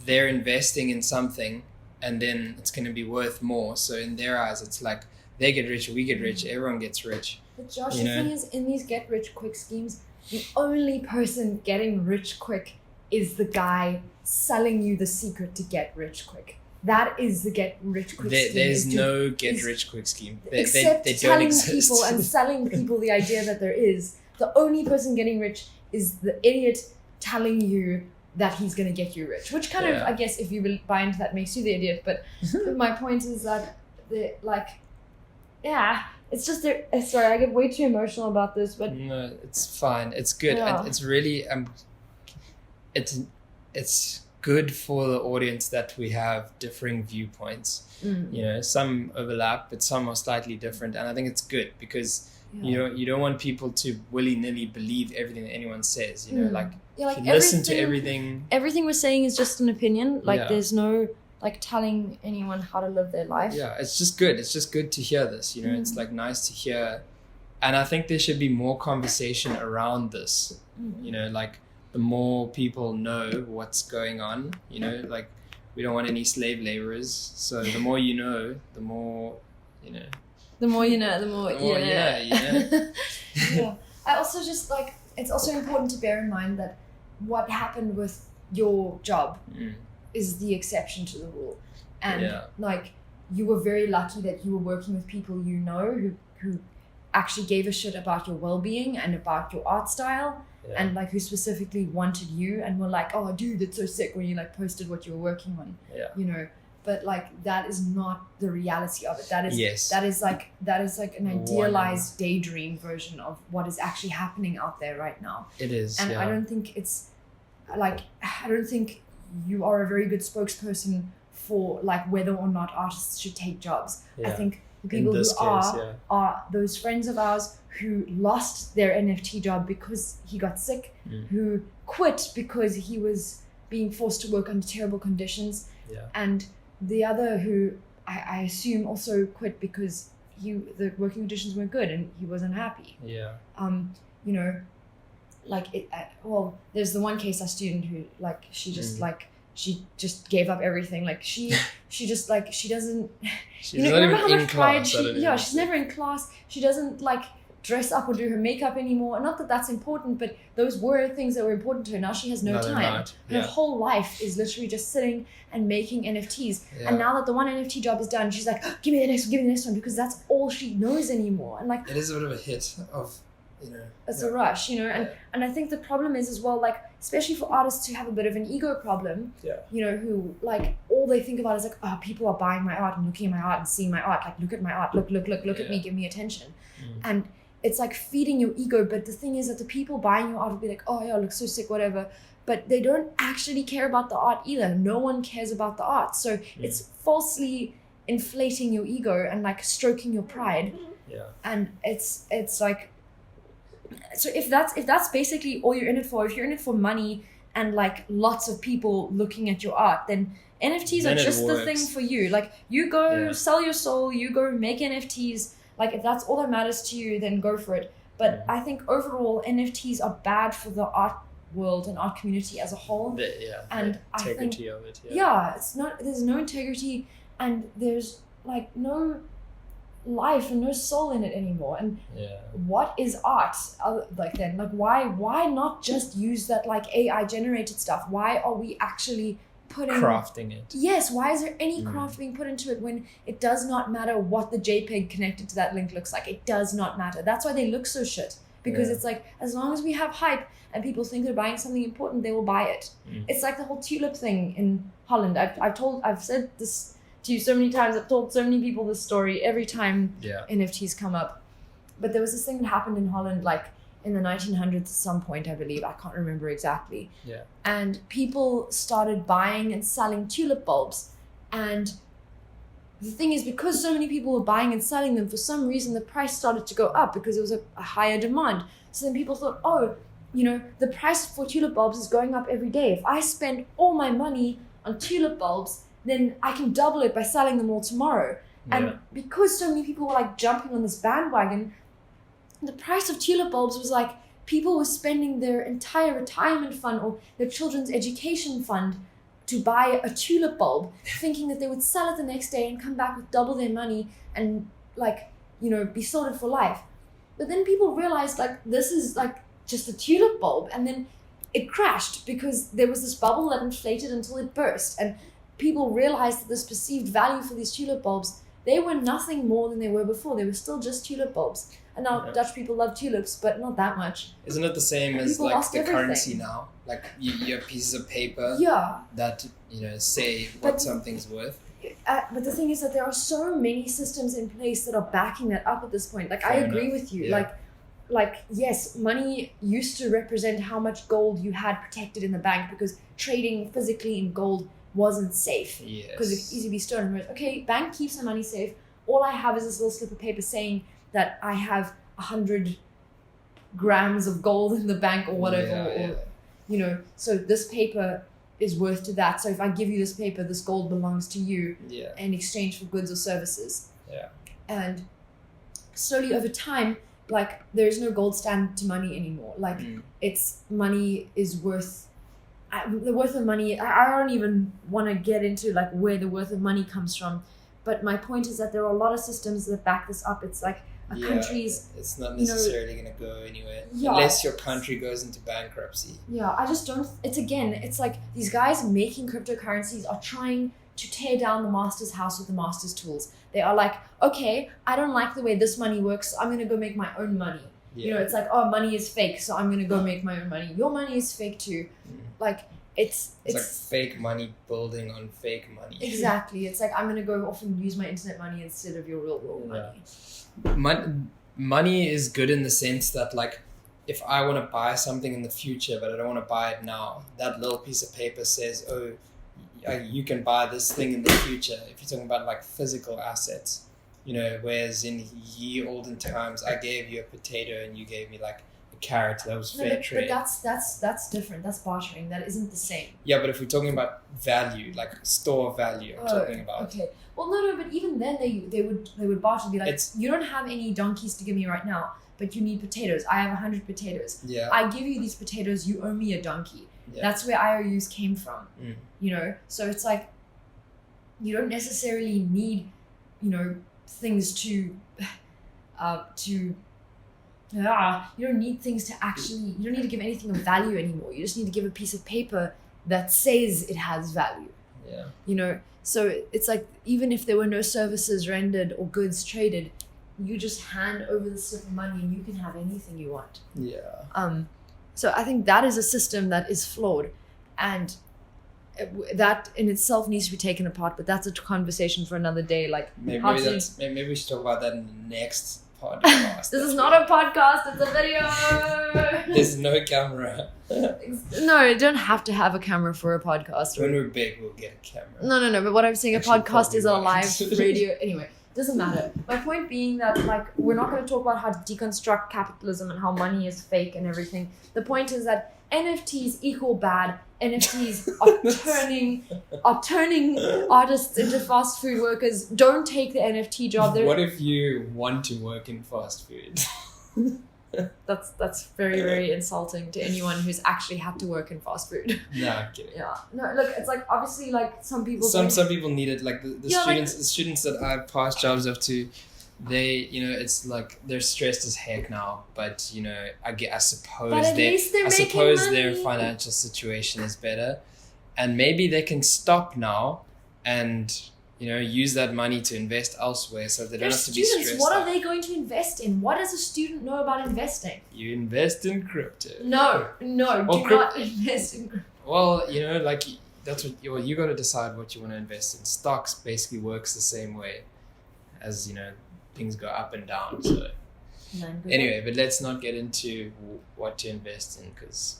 they're investing in something, and then it's going to be worth more. So in their eyes, it's like they get rich, we get rich, everyone gets rich. But Josh, the thing is, in these get rich quick schemes, the only person getting rich quick is the guy selling you the secret to get rich quick. That is the get rich quick scheme. There's no get rich quick scheme. Except they telling don't exist. people and selling people the idea that there is. The only person getting rich is the idiot telling you that he's going to get you rich. Which kind of, I guess, if you buy into that, makes you the idiot. But my point is that, it's just, sorry, I get way too emotional about this, but... No, it's fine. It's good. Yeah. And it's really, it's good for the audience that we have differing viewpoints. You know, some overlap, but some are slightly different. And I think it's good because, you don't want people to willy-nilly believe everything that anyone says, you know, like listen to everything. Everything we're saying is just an opinion. Like there's no... like telling anyone how to live their life. Yeah, it's just good. It's just good to hear this, you know, it's like nice to hear. And I think there should be more conversation around this, you know, like the more people know what's going on, you know, like we don't want any slave laborers. So the more you know, the more, you know. The more you know, the more you know. Yeah. I also just like, it's also important to bear in mind that what happened with your job is the exception to the rule. And like you were very lucky that you were working with people you know who actually gave a shit about your well-being and about your art style and like who specifically wanted you and were like, oh dude, that's so sick when you like posted what you were working on. You know, but like that is not the reality of it. That is like an idealized daydream version of what is actually happening out there right now. It is. And I don't think you are a very good spokesperson for like whether or not artists should take jobs. I think the people who are those friends of ours who lost their NFT job because he got sick, who quit because he was being forced to work under terrible conditions, and the other who I assume also quit because the working conditions weren't good and he was unhappy. You know, like there's the one case, a student who like she just gave up everything. Like she just like she doesn't. She's not even in class. She's never in class. She doesn't like dress up or do her makeup anymore. Not that that's important, but those were things that were important to her. Now she has no time. Her whole life is literally just sitting and making NFTs. And now that the one NFT job is done, she's like, give me the next one, because that's all she knows anymore. And like it is a bit of a hit of, you know, it's a rush, you know, and I think the problem is as well, like especially for artists who have a bit of an ego problem, you know, who like all they think about is like, oh, people are buying my art and looking at my art and seeing my art, like look at my art, look at me, give me attention. And it's like feeding your ego. But the thing is that the people buying your art will be like, oh yeah, looks so sick, whatever, but they don't actually care about the art either. No one cares about the art, so it's falsely inflating your ego and like stroking your pride. And it's like, so if that's basically all you're in it for, if you're in it for money and like lots of people looking at your art, then NFTs are just the thing for you. Like you go sell your soul, you go make NFTs. Like if that's all that matters to you, then go for it. But I think overall NFTs are bad for the art world and art community as a whole. And the I think integrity of it. Yeah. it's not, there's no integrity and there's like no life and no soul in it anymore. And what is art like then? Like why not just use that like AI generated stuff? Why are we actually crafting it? Yes, why is there any craft being put into it when it does not matter what the JPEG connected to that link looks like? It does not matter. That's why they look so shit. Because it's like, as long as we have hype and people think they're buying something important, they will buy it. It's like the whole tulip thing in Holland. I've said this to you so many times. I've told so many people this story every time NFTs come up. But there was this thing that happened in Holland, like in the 1900s at some point, I believe. I can't remember exactly. Yeah. And people started buying and selling tulip bulbs. And the thing is, because so many people were buying and selling them, for some reason the price started to go up because there was a higher demand. So then people thought, oh, you know, the price for tulip bulbs is going up every day. If I spend all my money on tulip bulbs, then I can double it by selling them all tomorrow. And because so many people were like jumping on this bandwagon, the price of tulip bulbs was like, people were spending their entire retirement fund or their children's education fund to buy a tulip bulb, thinking that they would sell it the next day and come back with double their money and like, you know, be sorted for life. But then people realized like, this is like just a tulip bulb. And then it crashed because there was this bubble that inflated until it burst. And people realized that this perceived value for these tulip bulbs, they were nothing more than they were before. They were still just tulip bulbs. And now Dutch people love tulips, but not that much. Isn't it the same as like the currency now? Like you have pieces of paper that, you know, say what something's worth. But the thing is that there are so many systems in place that are backing that up at this point. Like, I agree with you. Like, yes, money used to represent how much gold you had protected in the bank because trading physically in gold wasn't safe. Because it could easily be stolen. Whereas, okay, bank keeps my money safe. All I have is this little slip of paper saying that I have 100 grams of gold in the bank or whatever, you know, so this paper is worth to that. So if I give you this paper, this gold belongs to you in exchange for goods or services. And slowly over time, like there's no gold standard to money anymore. Like it's money is worth, the worth of money. I don't even want to get into like where the worth of money comes from. But my point is that there are a lot of systems that back this up. It's like a country's... It's not necessarily going to go anywhere unless your country goes into bankruptcy. Yeah, I just don't... It's like these guys making cryptocurrencies are trying to tear down the master's house with the master's tools. They are like, okay, I don't like the way this money works, so I'm going to go make my own money. You know, it's like, oh, money is fake, so I'm going to go make my own money. Your money is fake too. Like... It's like fake money building on fake money. Exactly. It's like, I'm going to go off and use my internet money instead of your real money. Money is good in the sense that, like, if I want to buy something in the future, but I don't want to buy it now, that little piece of paper says, oh, you can buy this thing in the future. If you're talking about, like, physical assets, you know, whereas in ye olden times, I gave you a potato and you gave me, like, carrot that was fair trade. But that's different. That's bartering. That isn't the same. Yeah, but if we're talking about value, like store value, I'm talking about. Okay. Well, no. But even then, they would barter. Be like, you don't have any donkeys to give me right now, but you need potatoes. I have 100 potatoes. Yeah. I give you these potatoes. You owe me a donkey. Yeah. That's where IOUs came from. You know. So it's like, you don't necessarily need, you know, things to. You don't need things to actually, you don't need to give anything of value anymore. You just need to give a piece of paper that says it has value. Yeah. You know, so it's like, even if there were no services rendered or goods traded, you just hand over the slip of money and you can have anything you want. Yeah. So I think that is a system that is flawed, and that in itself needs to be taken apart, but that's a conversation for another day. Like maybe we should talk about that in the next podcast. This is not a podcast, it's a video. There's no camera. No, you don't have to have a camera for a podcast. When we're big, we'll get a camera. No, but what I'm saying, actually, a podcast is a live radio. Anyway, doesn't matter. My point being that, like, we're not going to talk about how to deconstruct capitalism and how money is fake and everything. The point is that NFTs equal bad. NFTs are turning artists into fast food workers. Don't take the NFT job. What if you want to work in fast food? That's very, very insulting to anyone who's actually had to work in fast food. No, I'm kidding. Yeah. No, look, it's like obviously like some people. Some people need it. Like the Yeah, students, the students that I've passed jobs up to, they, you know, it's like they're stressed as heck now. But you know, I suppose But at least they're making their money. financial situation is better, and maybe they can stop now and, you know, use that money to invest elsewhere, so they They're don't have to be students. stressed What out. are they going to invest in? What does a student know about investing? You invest in crypto. No, do not invest in crypto. Well, you know, like that's what you got to decide what you want to invest in. Stocks basically works the same way as, you know, things go up and down. So anyway, but let's not get into what to invest in because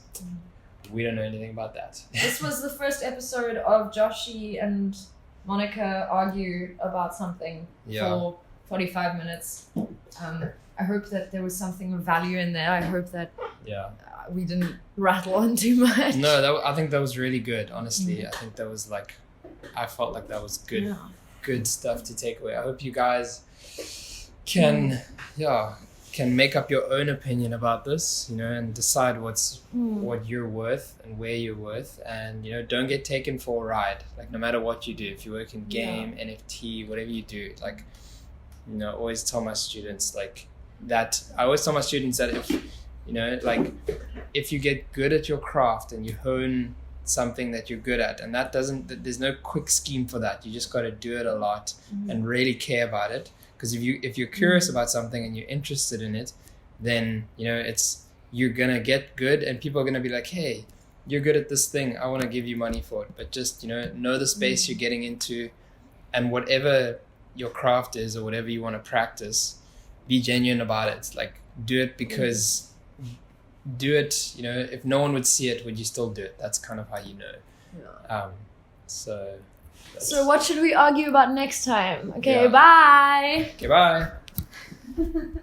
we don't know anything about that. This was the first episode of Joshi and Monica argue about something for 45 minutes. I hope that there was something of value in there. I hope that we didn't rattle on too much. No, I think that was really good. Honestly, I think that was like, I felt like that was good stuff to take away. I hope you guys can make up your own opinion about this, you know, and decide what you're worth and where you're worth, and, you know, don't get taken for a ride. Like, no matter what you do, if you work in game, NFT, whatever you do, like, you know, I always tell my students that if, you know, like, if you get good at your craft and you hone something that you're good at, and there's no quick scheme for that. You just got to do it a lot and really care about it. Because if you're curious about something and you're interested in it, then, you know, you're gonna get good, and people are gonna be like, hey, you're good at this thing, I want to give you money for it. But just, you know the space you're getting into, and whatever your craft is or whatever you want to practice, be genuine about it. Like, do it because do it, you know, if no one would see it, would you still do it? That's kind of how you know. So what should we argue about next time? Okay, Yeah. bye. Okay, bye.